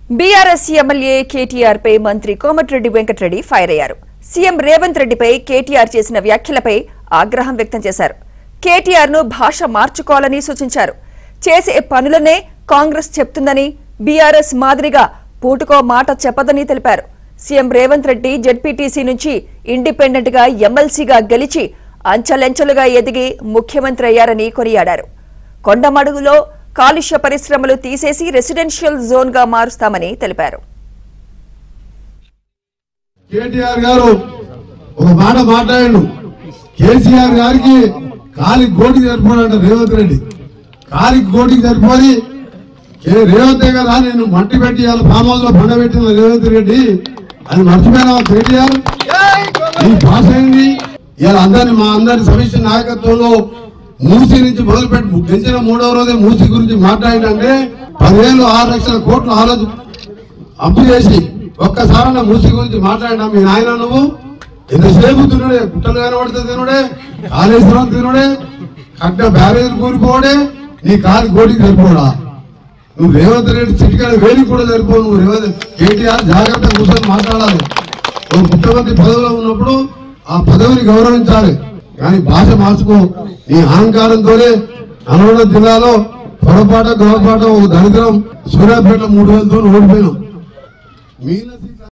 BRS MLA KTR పై మంత్రి Komatireddy Venkatareddy fire అయ్యారు. CM Revanth రెడ్డిపై కేటీఆర్ చేసిన వ్యాఖ్యలపై ఆగ్రహం వ్యక్తం చేశారు. కేటీఆర్ ను భాష మార్చుకోవాలని సూచించారు. చేసే పనులనే కాంగ్రెస్ చెప్తుందని, బీఆర్ఎస్ మాదిరిగా పూటుకో మాట చెప్పదని తెలిపారు. సీఎం రేవంత్ రెడ్డి జెడ్పీటీసీ నుంచి ఇండిపెండెంట్ గా ఎమ్మెల్సీగా గెలిచి అంచెలంచెలుగా ఎదిగి ముఖ్యమంత్రి అయ్యారని కొనియాడారు. కొండమడుగులో కాలుష్య పరిశ్రమలు తీసేసి రెసిడెన్షియల్ జోన్ గా మారుస్తామని తెలిపారు. కేటీఆర్ గారు ఒక మాట మాట్లాడాడు. కేసీఆర్ గారికి కాలికి గోటికి సరిపోడంట రేవంత్ రెడ్డి. కాలికి గోటికి సరిపోయి రేవంతే కదా నేను మట్టి పెట్టి ఫామ్ హౌస్ లో పండబెట్టిన రేవంత్ రెడ్డి అది మర్చిపోయినా కేటీఆర్. ఈ భాష ఏంది? ఇలా అందరినీ మా అందరి సమిష్టి నాయకత్వంలో మూసీ నుంచి మొదలుపెట్టి గెలిచిన 3వ రోజే మూసీ గురించి మాట్లాడినంటే 10,6 లక్షల కోట్లు ఆ రోజు అప్పు చేసి ఒక్కసారన్నా మూసీ గురించి మాట్లాడినా మీ నాయన నువ్వు ఎంతసేపు తినుడే, గుట్టలు కనబడితే తినుడే, కాళేశ్వరం తినుడే, కట్ట బ్యారేజ్ కూలిపోవడే, నీ కాలి గోటికి సరిపోడా? నువ్వు రేవంత్ రెడ్డి చిటికాడు వేలికి కూడా సరిపోవు. నువ్వు రేవంత్ కేటీఆర్ జాగ్రత్తగా కూర్చొని మాట్లాడాలి. ఒక ముఖ్యమంత్రి పదవిలో ఉన్నప్పుడు ఆ పదవిని గౌరవించాలి, కానీ భాష మార్చుకో. నీ అహంకారంతోనే నల్గొండ జిల్లాలో పొరపాటు గొడవపాటు ఒక దరిద్రం సూర్యాపేట 3,000తో ఓడిపోయినాం.